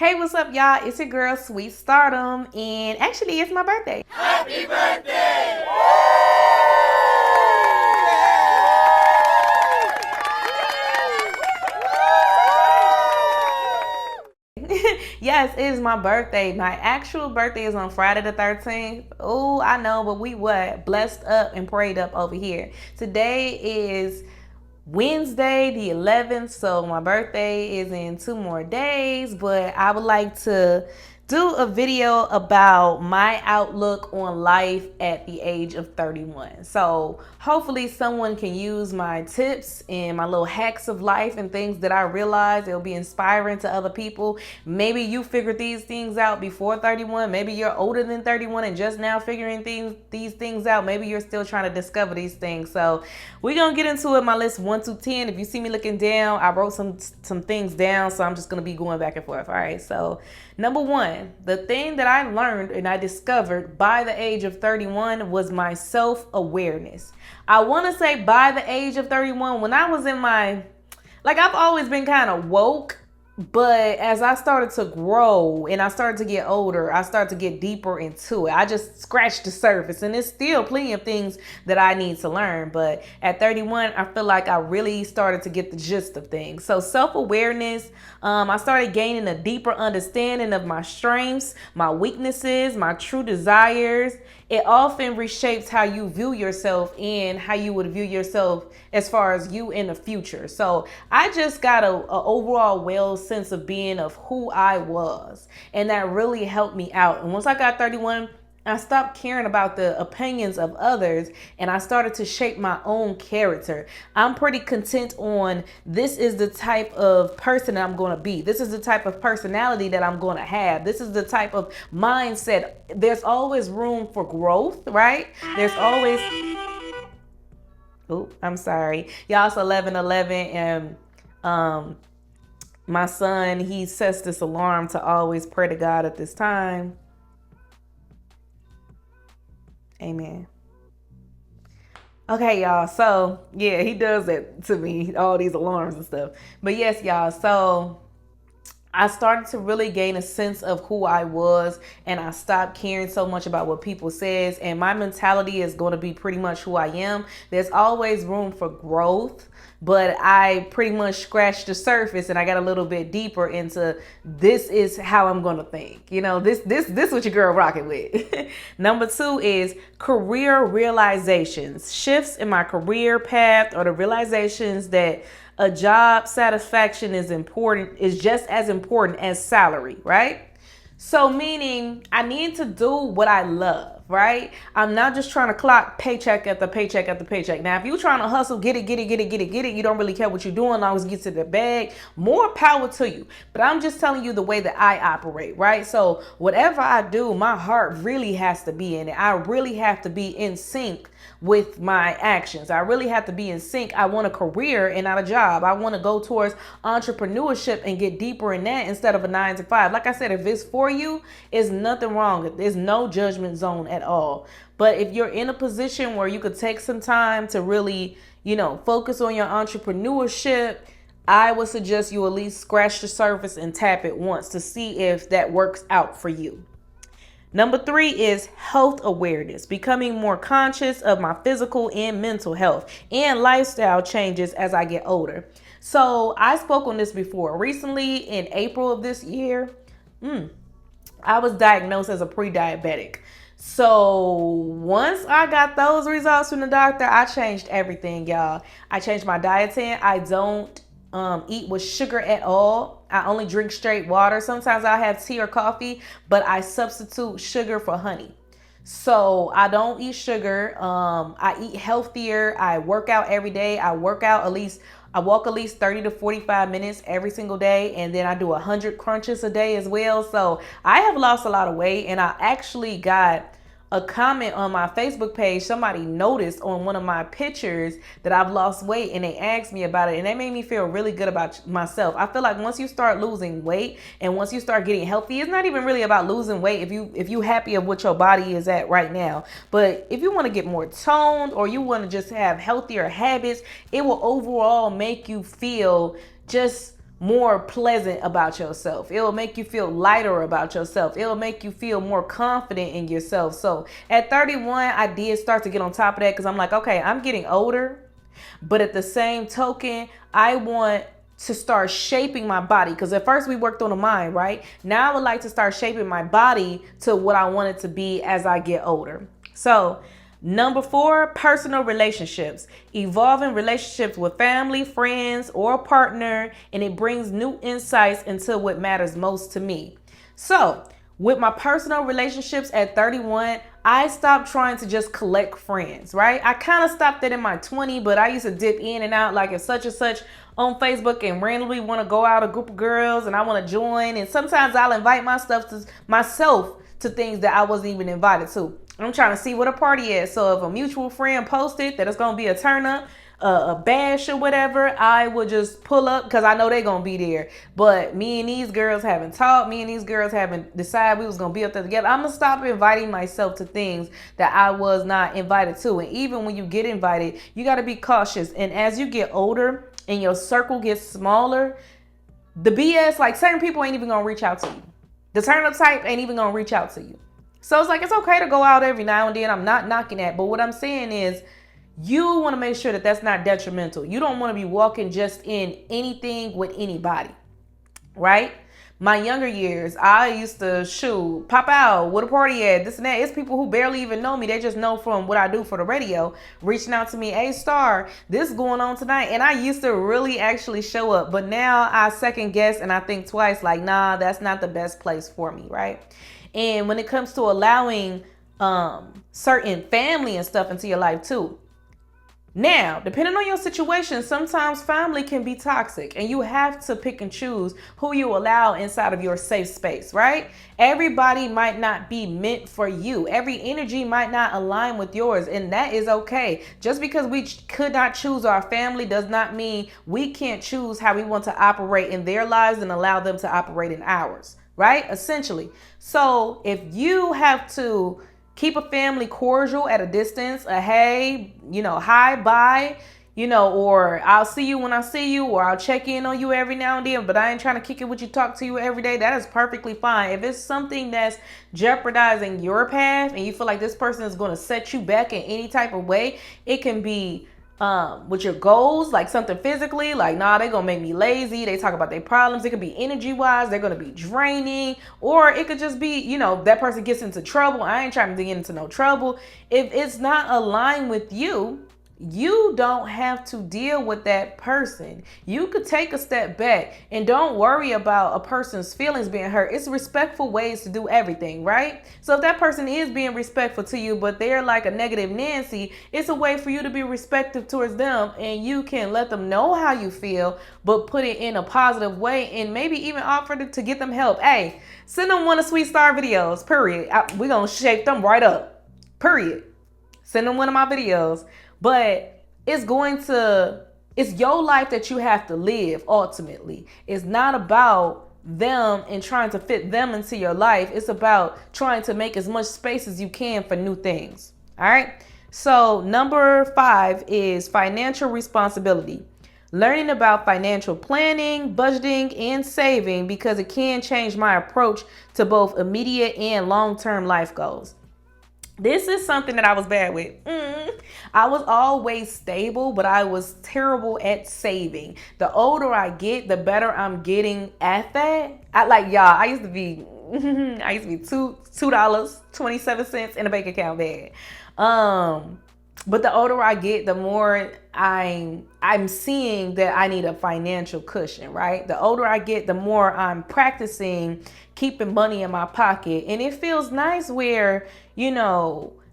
Hey, what's up, y'all? It's your girl, Sweet Stardom, and actually, it's my birthday. Happy birthday! Yes, it is my birthday. My actual birthday is on Friday the 13th. Oh, I know, but we what? Blessed up and prayed up over here. Today is Wednesday the 11th, so my birthday is in 2 more days, but I would like to do a video about my outlook on life at the age of 31. So hopefully someone can use my tips and my little hacks of life and things that I realize. It'll be inspiring to other people. Maybe you figured these things out before 31. Maybe you're older than 31 and just now figuring these things out. Maybe you're still trying to discover these things. So we're gonna get into it. My list 1 to 10. If you see me looking down, I wrote some things down, so I'm just gonna be going back and forth. All right. So number 1, the thing that I learned and I discovered by the age of 31 was my self-awareness. I want to say by the age of 31, when I was in my, I've always been kind of woke, but as I started to grow and I started to get older, I started to get deeper into it. I just scratched the surface, and there's still plenty of things that I need to learn. But at 31, I feel like I really started to get the gist of things. So self-awareness, I started gaining a deeper understanding of my strengths, my weaknesses, my true desires. It often reshapes how you view yourself and how you would view yourself as far as you in the future. So I just got a overall well sense of being of who I was, and that really helped me out. And once I got 31, I stopped caring about the opinions of others, and I started to shape my own character. I'm pretty content on this is the type of person that I'm going to be. This is the type of personality that I'm going to have. This is the type of mindset. There's always room for growth, right? There's always... Oh, I'm sorry. Y'all, it's 11:11, and my son, he sets this alarm to always pray to God at this time. Amen. Okay, y'all. So, yeah, he does that to me, all these alarms and stuff. But yes, y'all. So I started to really gain a sense of who I was, and I stopped caring so much about what people says, and my mentality is going to be pretty much who I am. There's always room for growth, but I pretty much scratched the surface, and I got a little bit deeper into this is how I'm going to think. You know, this what your girl rocking with. Number 2 is career realizations. Shifts in my career path, or the realizations that a job satisfaction is just as important as salary, right? So meaning I need to do what I love, right? I'm not just trying to clock paycheck after paycheck after paycheck. Now, if you're trying to hustle, get it, you don't really care what you're doing, as long as you get to the bag, more power to you. But I'm just telling you the way that I operate, right? So whatever I do, my heart really has to be in it. I really have to be in sync with my actions. I really have to be in sync. I want a career and not a job. I want to go towards entrepreneurship and get deeper in that instead of a 9 to 5. Like I said, if it's for you, it's nothing wrong. There's no judgment zone at all. But if you're in a position where you could take some time to really, focus on your entrepreneurship, I would suggest you at least scratch the surface and tap it once to see if that works out for you. Number 3 is health awareness, becoming more conscious of my physical and mental health and lifestyle changes as I get older. So I spoke on this before. Recently, in April of this year, I was diagnosed as a pre-diabetic. So once I got those results from the doctor, I changed everything, y'all. I changed my diet. I don't eat with sugar at all. I only drink straight water. Sometimes I'll have tea or coffee, but I substitute sugar for honey. So I don't eat sugar. I eat healthier. I work out every day. I walk at least 30 to 45 minutes every single day. And then I do 100 crunches a day as well. So I have lost a lot of weight, and I actually got a comment on my Facebook page. Somebody noticed on one of my pictures that I've lost weight, and they asked me about it, and that made me feel really good about myself. I feel like once you start losing weight and once you start getting healthy, it's not even really about losing weight if you happy of what your body is at right now. But if you want to get more toned, or you want to just have healthier habits, it will overall make you feel just more pleasant about yourself. It will make you feel lighter about yourself. It will make you feel more confident in yourself. So at 31, I did start to get on top of that because I'm like, okay, I'm getting older. But at the same token, I want to start shaping my body, because at first we worked on the mind, right? Now I would like to start shaping my body to what I want it to be as I get older. So number 4, personal relationships. Evolving relationships with family, friends, or a partner, and it brings new insights into what matters most to me. So with my personal relationships at 31, I stopped trying to just collect friends, right? I kind of stopped that in my 20s, but I used to dip in and out, like if such and such on Facebook and randomly want to go out a group of girls and I want to join. And sometimes I'll invite myself to things that I wasn't even invited to. I'm trying to see what a party is. So if a mutual friend posted that it's going to be a turn up, a bash or whatever, I would just pull up because I know they're going to be there. But me and these girls haven't talked. Me and these girls haven't decided we was going to be up there together. I'm going to stop inviting myself to things that I was not invited to. And even when you get invited, you got to be cautious. And as you get older and your circle gets smaller, the BS, like certain people ain't even going to reach out to you. The turn up type ain't even going to reach out to you. So it's like, it's okay to go out every now and then. I'm not knocking that. But what I'm saying is, you want to make sure that that's not detrimental. You don't want to be walking just in anything with anybody, right? My younger years, I used to pop out, what a party at, this and that. It's people who barely even know me. They just know from what I do for the radio, reaching out to me, hey, Star, this is going on tonight. And I used to really actually show up. But now I second guess and I think twice, like, nah, that's not the best place for me, right? And when it comes to allowing certain family and stuff into your life too. Now, depending on your situation, sometimes family can be toxic and you have to pick and choose who you allow inside of your safe space, right? Everybody might not be meant for you. Every energy might not align with yours, and that is okay. Just because we could not choose our family does not mean we can't choose how we want to operate in their lives and allow them to operate in ours, right? Essentially. So if you have to keep a family cordial at a distance, a hey, hi, bye, or I'll see you when I see you, or I'll check in on you every now and then, but I ain't trying to kick it with you, talk to you every day. That is perfectly fine. If it's something that's jeopardizing your path and you feel like this person is going to set you back in any type of way, it can be with your goals, like something physically, like, nah, they're gonna make me lazy. They talk about their problems. It could be energy wise, they're gonna be draining, or it could just be, that person gets into trouble. I ain't trying to get into no trouble. If it's not aligned with you, you don't have to deal with that person. You could take a step back and don't worry about a person's feelings being hurt. It's respectful ways to do everything, right? So if that person is being respectful to you, but they're like a negative Nancy, it's a way for you to be respectful towards them, and you can let them know how you feel, but put it in a positive way, and maybe even offer to get them help. Hey, send them one of Sweet Star videos, period. We're going to shape them right up, period. Send them one of my videos. But it's your life that you have to live ultimately. It's not about them and trying to fit them into your life. It's about trying to make as much space as you can for new things. All right. So number 5 is financial responsibility. Learning about financial planning, budgeting, and saving, because it can change my approach to both immediate and long-term life goals. This is something that I was bad with. I was always stable, but I was terrible at saving. The older I get, the better I'm getting at that. I used to be $2.27 in a bank account bad. But the older I get, the more I'm seeing that I need a financial cushion, right? The older I get, the more I'm practicing keeping money in my pocket. And it feels nice where,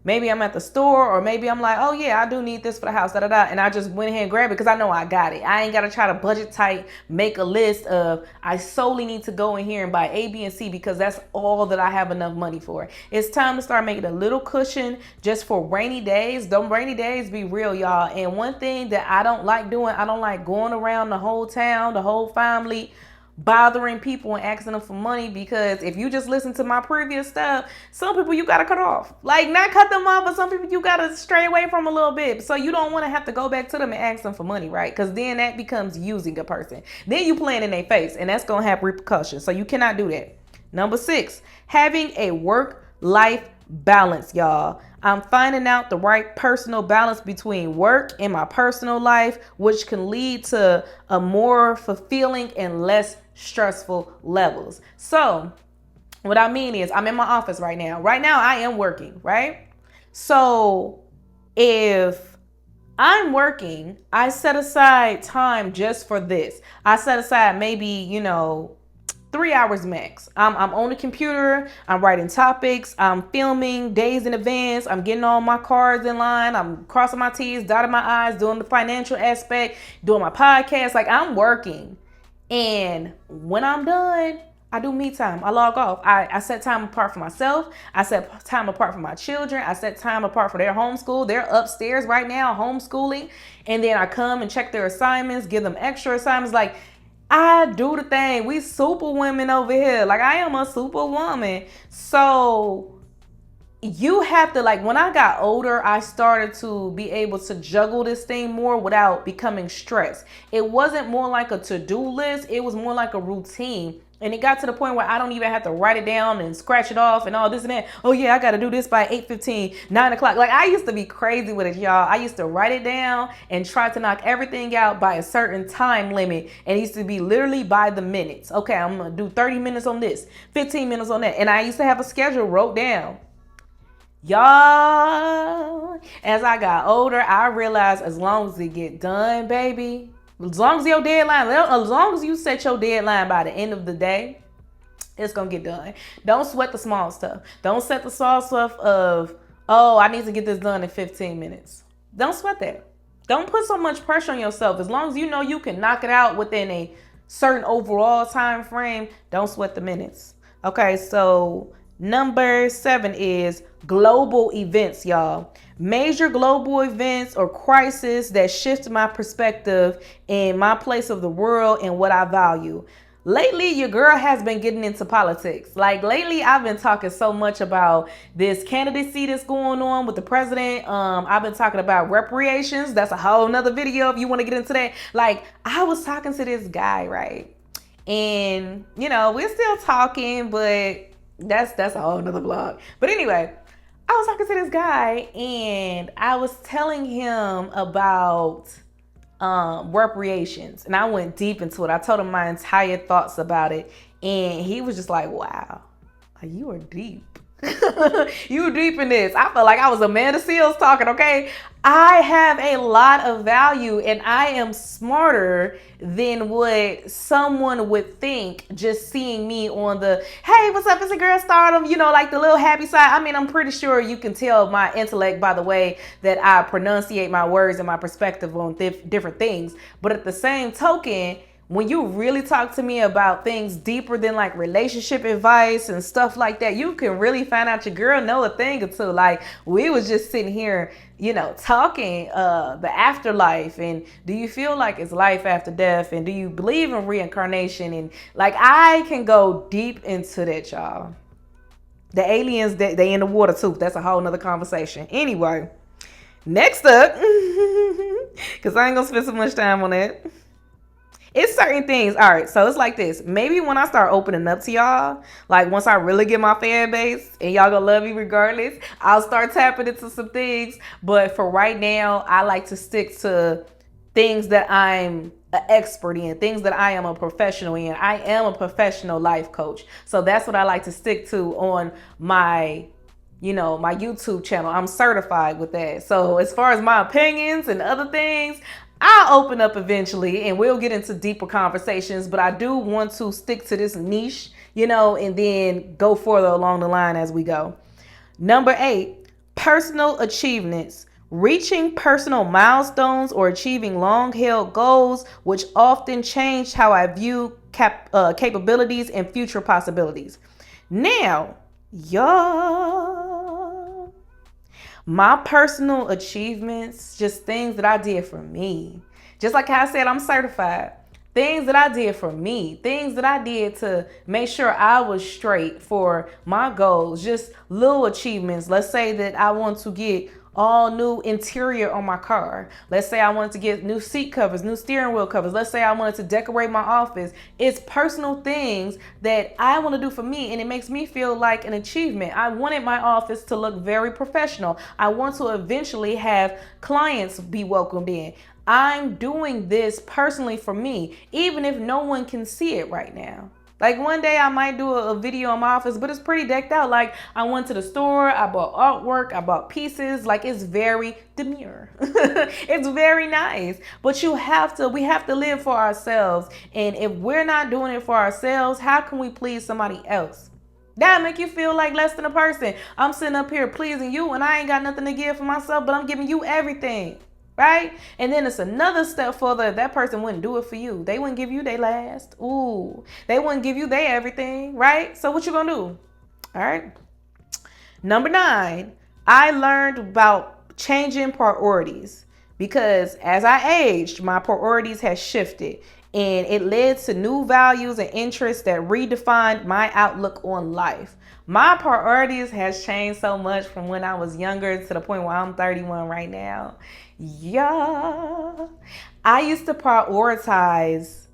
maybe I'm at the store, or maybe I'm like, oh yeah, I do need this for the house, and I just went ahead and grabbed it because I know I got it. I ain't got to try to budget tight, make a list of, I solely need to go in here and buy A, B, and C because that's all that I have enough money for. It's time to start making a little cushion just for rainy days. Them rainy days be real, y'all. And one thing that I don't like doing, I don't like going around the whole town, the whole family, bothering people and asking them for money, because if you just listen to my previous stuff, some people you gotta cut off. Like, not cut them off, but some people you gotta stray away from a little bit. So you don't want to have to go back to them and ask them for money, right? Because then that becomes using a person. Then you playing in their face, and that's gonna have repercussions. So you cannot do that. Number 6, having a work-life balance, y'all. I'm finding out the right personal balance between work and my personal life, which can lead to a more fulfilling and less stressful levels. So what I mean is, I'm in my office right now. Right now I am working, right? So if I'm working, I set aside time just for this. I set aside maybe, 3 hours max. I'm on the computer. I'm writing topics. I'm filming days in advance. I'm getting all my cards in line. I'm crossing my T's, dotting my I's, doing the financial aspect, doing my podcast. Like, I'm working. And when I'm done, I do me time. I log off. I set time apart for myself. I set time apart for my children. I set time apart for their homeschool. They're upstairs right now homeschooling. And then I come and check their assignments, give them extra assignments. Like, I do the thing. We super women over here. Like, I am a super woman. So you have to, like, when I got older, I started to be able to juggle this thing more without becoming stressed. It wasn't more like a to-do list. It was more like a routine. And it got to the point where I don't even have to write it down and scratch it off and all this and that. Oh yeah, I got to do this by 8:15, 9 o'clock. Like, I used to be crazy with it, y'all. I used to write it down and try to knock everything out by a certain time limit. And it used to be literally by the minutes. Okay, I'm going to do 30 minutes on this, 15 minutes on that. And I used to have a schedule wrote down. Y'all, as I got older, I realized as long as it get done, baby, as long as your deadline, as long as you set your deadline by the end of the day, it's going to get done. Don't sweat the small stuff. Don't set the small stuff of, oh, I need to get this done in 15 minutes. Don't sweat that. Don't put so much pressure on yourself. As long as you know you can knock it out within a certain overall time frame, don't sweat the minutes. Okay, so number 7 is global events, y'all. Major global events or crises that shift my perspective and my place of the world and what I value. Lately, your girl has been getting into politics. Like, lately, I've been talking so much about this candidacy that's going on with the president. I've been talking about reparations. That's a whole nother video if you want to get into that. Like, I was talking to this guy, right? And, we're still talking, but that's a whole nother vlog. But anyway, I was talking to this guy and I was telling him about reparations, and I went deep into it. I told him my entire thoughts about it, and he was just like, wow, you are deep. You deep in this. I felt like I was Amanda Seales talking, okay? I have a lot of value, and I am smarter than what someone would think just seeing me on the, hey, what's up, it's a girl Stardom, like the little happy side. I mean, I'm pretty sure you can tell my intellect by the way that I pronunciate my words and my perspective on different things. But at the same token, when you really talk to me about things deeper than like relationship advice and stuff like that, you can really find out your girl know a thing or two. Like, we was just sitting here, talking the afterlife, and do you feel like it's life after death, and do you believe in reincarnation? And like, I can go deep into that, y'all. The aliens, they in the water too. That's a whole nother conversation. Anyway, next up, because I ain't gonna spend so much time on that. It's certain things. All right, so it's like this. Maybe when I start opening up to y'all, like once I really get my fan base and y'all gonna love me regardless, I'll start tapping into some things. But for right now, I like to stick to things that I'm an expert in, things that I am a professional in. I am a professional life coach. So that's what I like to stick to on my my YouTube channel. I'm certified with that. So as far as my opinions and other things, I'll open up eventually and we'll get into deeper conversations, but I do want to stick to this niche, and then go further along the line as we go. Number 8, personal achievements. Reaching personal milestones or achieving long-held goals, which often change how I view capabilities and future possibilities. Now, y'all, my personal achievements, just things that I did for me. Just like I said, I'm certified. Things that I did for me, things that I did to make sure I was straight for my goals, just little achievements. Let's say that I want to get all new interior on my car. Let's say I wanted to get new seat covers, new steering wheel covers. Let's say I wanted to decorate my office. It's personal things that I want to do for me, and it makes me feel like an achievement. I wanted my office to look very professional. I want to eventually have clients be welcomed in. I'm doing this personally for me, even if no one can see it right now. Like one day I might do a video in my office, but it's pretty decked out. Like I went to the store, I bought artwork, I bought pieces. Like it's very demure. It's very nice. But we have to live for ourselves. And if we're not doing it for ourselves, how can we please somebody else? That make you feel like less than a person. I'm sitting up here pleasing you and I ain't got nothing to give for myself, but I'm giving you everything. Right? And then it's another step further. That person wouldn't do it for you. They wouldn't give you their last. Ooh, they wouldn't give you their everything. Right? So what you gonna do? All right. Number 9, I learned about changing priorities because as I aged, my priorities had shifted and it led to new values and interests that redefined my outlook on life. My priorities has changed so much from when I was younger to the point where I'm 31 right now. Yeah. I used to prioritize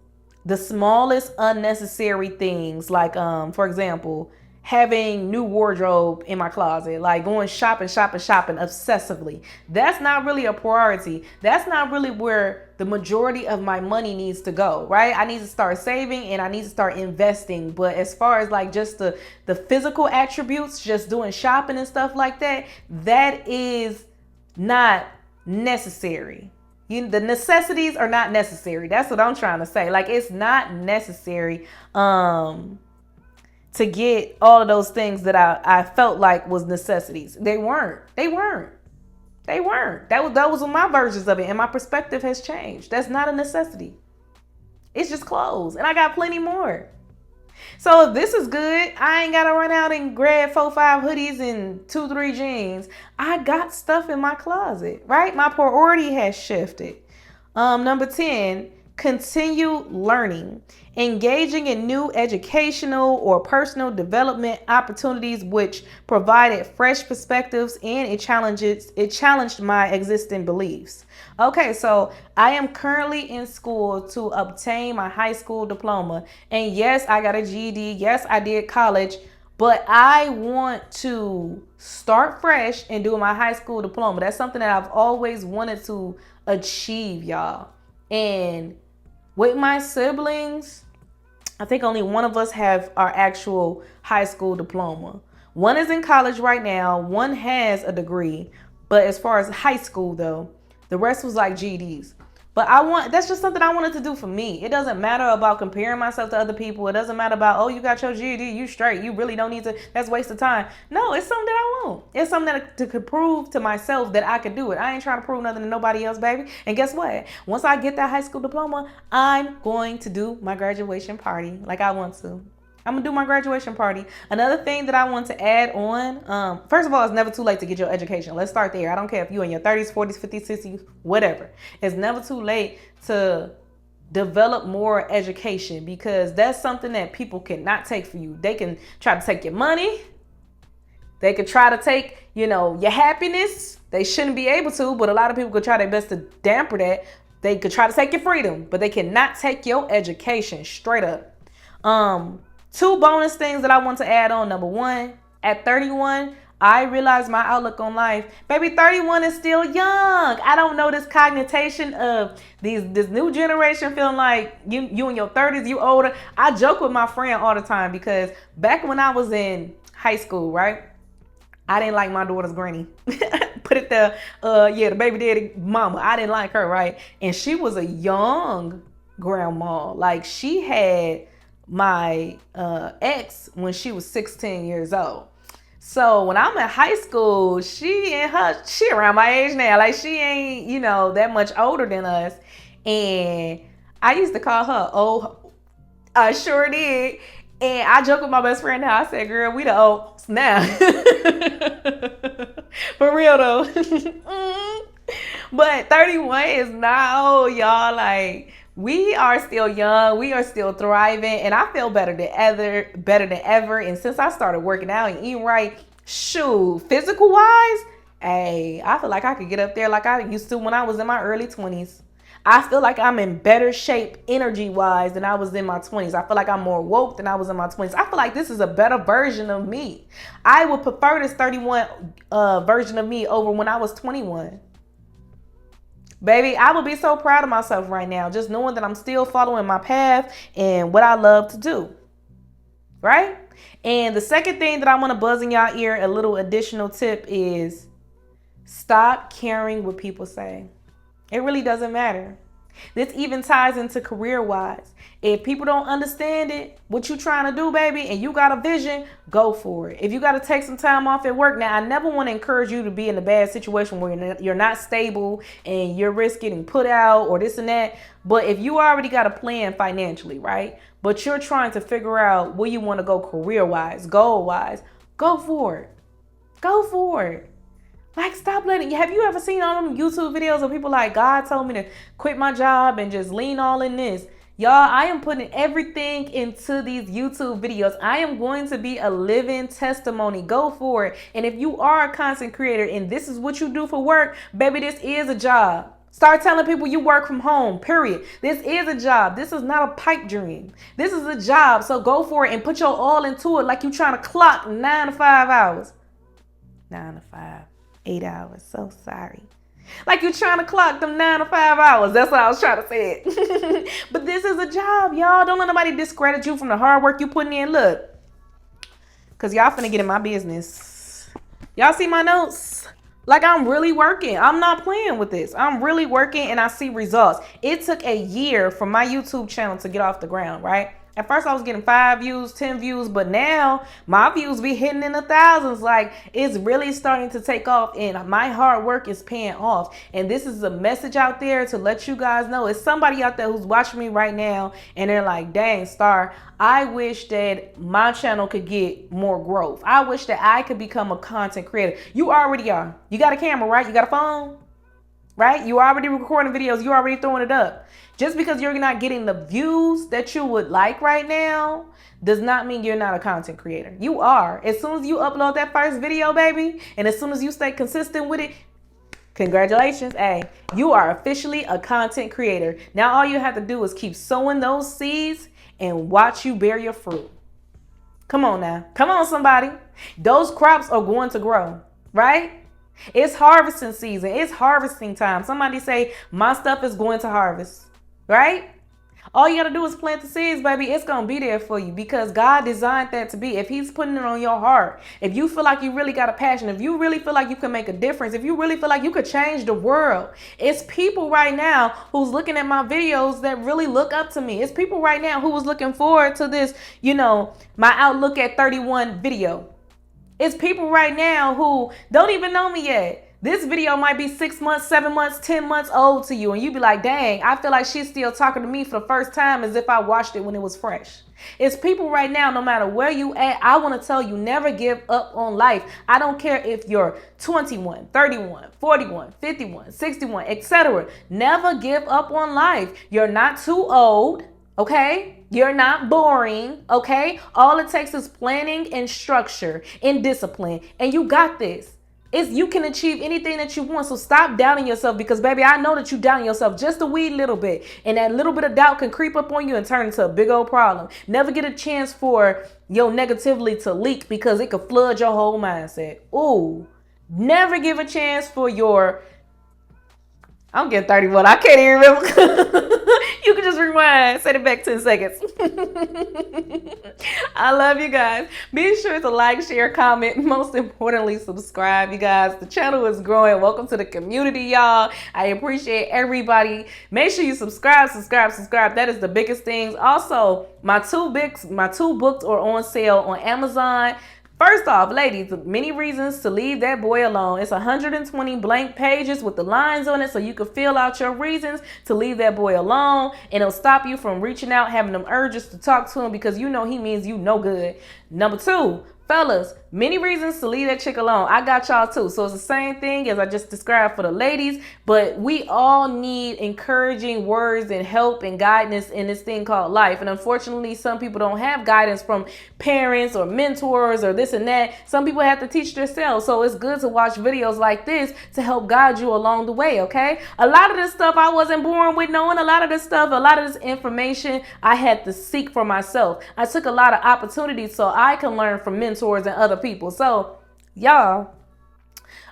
the smallest unnecessary things like for example, having new wardrobe in my closet, like going shopping obsessively. That's not really a priority. That's not really where the majority of my money needs to go, right? I need to start saving and I need to start investing. But as far as like just the physical attributes, just doing shopping and stuff like that, that is not necessary. The necessities are not necessary. That's what I'm trying to say. Like it's not necessary to get all of those things that I felt like was necessities. They weren't. That was my versions of it, and my perspective has changed. That's not a necessity. It's just clothes, and I got plenty more. So if this is good, I ain't gotta run out and grab 4-5 hoodies and 2-3 jeans. I got stuff in my closet, right? My priority has shifted. Number 10, continue learning. Engaging in new educational or personal development opportunities which provided fresh perspectives and it challenged my existing beliefs. Okay, so I am currently in school to obtain my high school diploma. And yes, I got a GED. Yes, I did college. But I want to start fresh and do my high school diploma. That's something that I've always wanted to achieve, y'all. And with my siblings, I think only one of us have our actual high school diploma. One is in college right now. One has a degree. But as far as high school, though, the rest was like GEDs. But that's just something I wanted to do for me. It doesn't matter about comparing myself to other people. It doesn't matter about, oh, you got your GED, you straight. You really don't need to, that's a waste of time. No, it's something that I want. It's something that to prove to myself that I could do it. I ain't trying to prove nothing to nobody else, baby. And guess what? Once I get that high school diploma, I'm going to do my graduation party like I want to. I'm gonna do my graduation party. Another thing that I want to add on, first of all, it's never too late to get your education. Let's start there. I don't care if you're in your 30s, 40s, 50s, 60s, whatever. It's never too late to develop more education because that's something that people cannot take for you. They can try to take your money. They could try to take, your happiness. They shouldn't be able to, but a lot of people could try their best to damper that. They could try to take your freedom, but they cannot take your education straight up. 2 bonus things that I want to add on. Number 1, at 31, I realized my outlook on life. Baby, 31 is still young. I don't know this cognition of this new generation feeling like you in your 30s, you older. I joke with my friend all the time because back when I was in high school, right? I didn't like my daughter's granny. Put it there. The baby daddy mama. I didn't like her, right? And she was a young grandma. Like she had my ex when she was 16 years old. So when I'm in high school, she around my age now. Like she ain't, that much older than us. And I used to call her old. I sure did. And I joke with my best friend now. I said, girl, we the old now. For real though. But 31 is not old, y'all. Like, We are still young. We are still thriving, and I feel better than ever. And since I started working out and eating right, shoot, physical wise, hey, I feel like I could get up there like I used to when I was in my early 20s. I feel like I'm in better shape energy wise than I was in my 20s. I feel like I'm more woke than I was in my 20s. I feel like this is a better version of me. I would prefer this 31 version of me over when I was 21. Baby, I would be so proud of myself right now, just knowing that I'm still following my path and what I love to do. Right? And the second thing that I want to buzz in y'all ear, a little additional tip, is stop caring what people say. It really doesn't matter. This even ties into career-wise. If people don't understand it, what you trying to do, baby, and you got a vision, go for it. If you got to take some time off at work, now I never want to encourage you to be in a bad situation where you're not stable and you're risk getting put out or this and that. But if you already got a plan financially, right? But you're trying to figure out where you want to go career-wise, goal-wise, go for it. Go for it. Like, stop letting, have you ever seen all them YouTube videos of people like, God told me to quit my job and just lean all in this? Y'all, I am putting everything into these YouTube videos. I am going to be a living testimony. Go for it. And if you are a content creator and this is what you do for work, baby, this is a job. Start telling people you work from home, period. This is a job. This is not a pipe dream. This is a job. So go for it and put your all into it like you're trying to clock 9 to 5 hours. 9 to 5. 8 hours. So sorry. Like you're trying to clock them 9 to 5 hours. That's what I was trying to say it. But this is a job, y'all. Don't let nobody discredit you from the hard work you putting in. Look. Because y'all finna get in my business. Y'all see my notes? Like, I'm really working. I'm not playing with this. I'm really working and I see results. It took a year for my YouTube channel to get off the ground, right? At first I was getting 5 views, 10 views, but now my views be hitting in the thousands. Like, it's really starting to take off and my hard work is paying off. And this is a message out there to let you guys know. It's somebody out there who's watching me right now and they're like, dang, Star, I wish that my channel could get more growth. I wish that I could become a content creator. You already are. You got a camera, right? You got a phone, right? You already recording videos. You already throwing it up. Just because you're not getting the views that you would like right now does not mean you're not a content creator. You are. As soon as you upload that first video, baby, and as soon as you stay consistent with it, congratulations. Hey, you are officially a content creator. Now all you have to do is keep sowing those seeds and watch you bear your fruit. Come on now. Come on, somebody. Those crops are going to grow, right? It's harvesting season. It's harvesting time. Somebody say, my stuff is going to harvest. Right? All you got to do is plant the seeds, baby. It's going to be there for you because God designed that to be. If he's putting it on your heart, if you feel like you really got a passion, if you really feel like you can make a difference, if you really feel like you could change the world, it's people right now who's looking at my videos that really look up to me. It's people right now who was looking forward to this, my Outlook at 31 video. It's people right now who don't even know me yet. This video might be 6 months, 7 months, 10 months old to you. And you be like, dang, I feel like she's still talking to me for the first time as if I watched it when it was fresh. It's people right now, no matter where you at, I want to tell you, never give up on life. I don't care if you're 21, 31, 41, 51, 61, etc. Never give up on life. You're not too old, okay? You're not boring, okay? All it takes is planning and structure and discipline. And you got this. You can achieve anything that you want. So stop doubting yourself because, baby, I know that you doubting yourself just a wee little bit. And that little bit of doubt can creep up on you and turn into a big old problem. Never get a chance for your negativity to leak because it could flood your whole mindset. Ooh, never give a chance for your... I'm getting 31. I can't even remember. You can just rewind. Set it back 10 seconds. I love you guys. Be sure to like, share, comment. Most importantly, subscribe, you guys. The channel is growing. Welcome to the community, y'all. I appreciate everybody. Make sure you subscribe. That is the biggest things. Also, my two books are on sale on Amazon. First off, ladies, many reasons to leave that boy alone. It's 120 blank pages with the lines on it so you can fill out your reasons to leave that boy alone. And it'll stop you from reaching out, having them urges to talk to him because you know he means you no good. Number 2, fellas, many reasons to leave that chick alone. I got y'all too. So it's the same thing as I just described for the ladies, but we all need encouraging words and help and guidance in this thing called life. And unfortunately, some people don't have guidance from parents or mentors or this and that. Some people have to teach themselves. So it's good to watch videos like this to help guide you along the way, okay? A lot of this stuff I wasn't born with knowing. A lot of this information I had to seek for myself. I took a lot of opportunities so I can learn from mentors and other people. So y'all,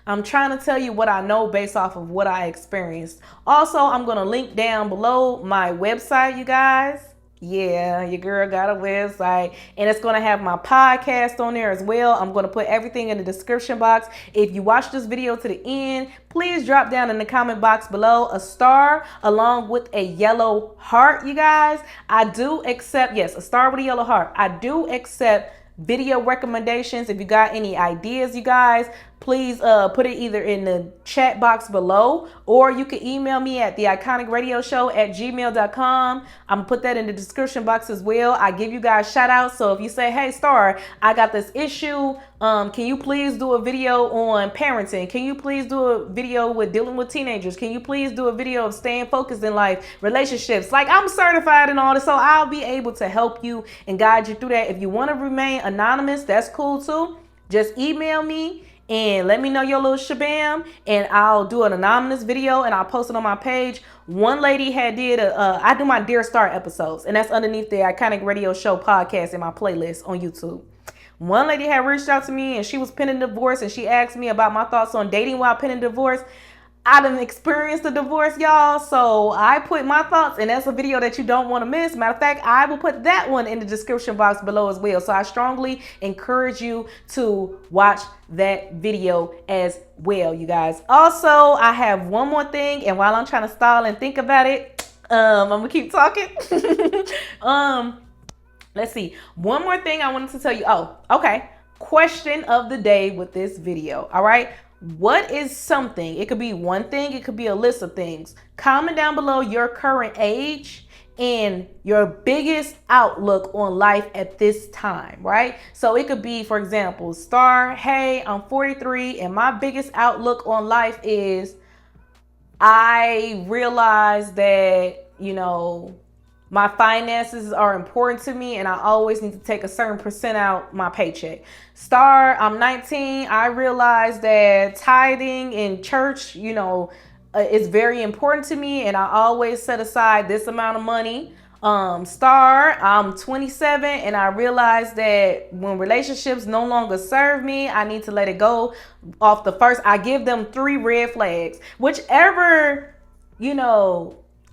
I'm trying to tell you what I know based off of what I experienced. Also, I'm going to link down below my website, you guys. Yeah, your girl got a website, and it's going to have my podcast on there as well. I'm going to put everything in the description box. If you watch this video to the end, please drop down in the comment box below a star along with a yellow heart, you guys. I do accept, yes, a star with a yellow heart. I do accept video recommendations. If you got any ideas, you guys, please put it either in the chat box below, or you can email me at theiconicradioshow@gmail.com. I'm gonna put that in the description box as well. I give you guys shout outs. So if you say, hey Star, I got this issue, can you please do a video on parenting? Can you please do a video with dealing with teenagers? Can you please do a video of staying focused in life, relationships? Like, I'm certified in all this, so I'll be able to help you and guide you through that. If you want to remain anonymous, that's cool too. Just email me and let me know your little shabam, and I'll do an anonymous video and I'll post it on my page. One lady had did I do my Dear Star episodes, and that's underneath the Iconic Radio Show podcast in my playlist on YouTube. One lady had reached out to me and she was pending divorce, and she asked me about my thoughts on dating while pending divorce. I done experienced a divorce, y'all, so I put my thoughts, and that's a video that you don't want to miss. Matter of fact, I will put that one in the description box below as well. So I strongly encourage you to watch that video as well, you guys. Also, I have one more thing, and while I'm trying to stall and think about it, I'm gonna keep talking. Let's see. One more thing I wanted to tell you. Oh, okay. Question of the day with this video. All right. What is something? It could be one thing. It could be a list of things. Comment down below your current age and your biggest outlook on life at this time, right? So it could be, for example, Star, hey, I'm 43 and my biggest outlook on life is I realize that, my finances are important to me and I always need to take a certain percent out my paycheck. Star, I'm 19. I realize that tithing in church, is very important to me and I always set aside this amount of money. Star, I'm 27 and I realize that when relationships no longer serve me, I need to let it go off the first. I give them 3 red flags. Whichever,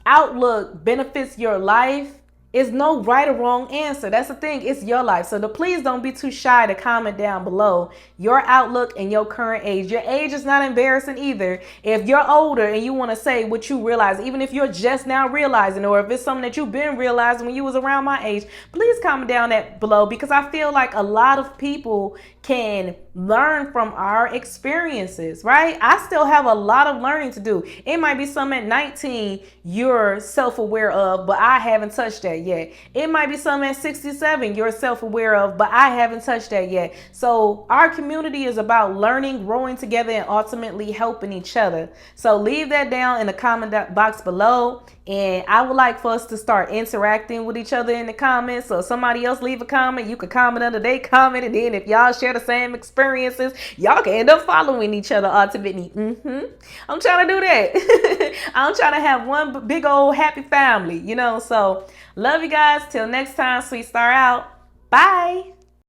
outlook benefits your life. Is no right or wrong answer. That's the thing. It's your life. So please don't be too shy to comment down below your outlook and your current age. Your age is not embarrassing either. If you're older and you want to say what you realize, even if you're just now realizing, or if it's something that you've been realizing when you was around my age, please comment down that below, because I feel like a lot of people can learn from our experiences, right? I still have a lot of learning to do. It might be something at 19 you're self-aware of, but I haven't touched that yet. It might be something at 67 you're self-aware of, but I haven't touched that yet. So our community is about learning, growing together, and ultimately helping each other. So leave that down in the comment box below. And I would like for us to start interacting with each other in the comments. So if somebody else leave a comment, you can comment under their comment. And then if y'all share the same experiences, y'all can end up following each other ultimately. I'm trying to do that. I'm trying to have one big old happy family, So love you guys. Till next time, sweet Star out. Bye.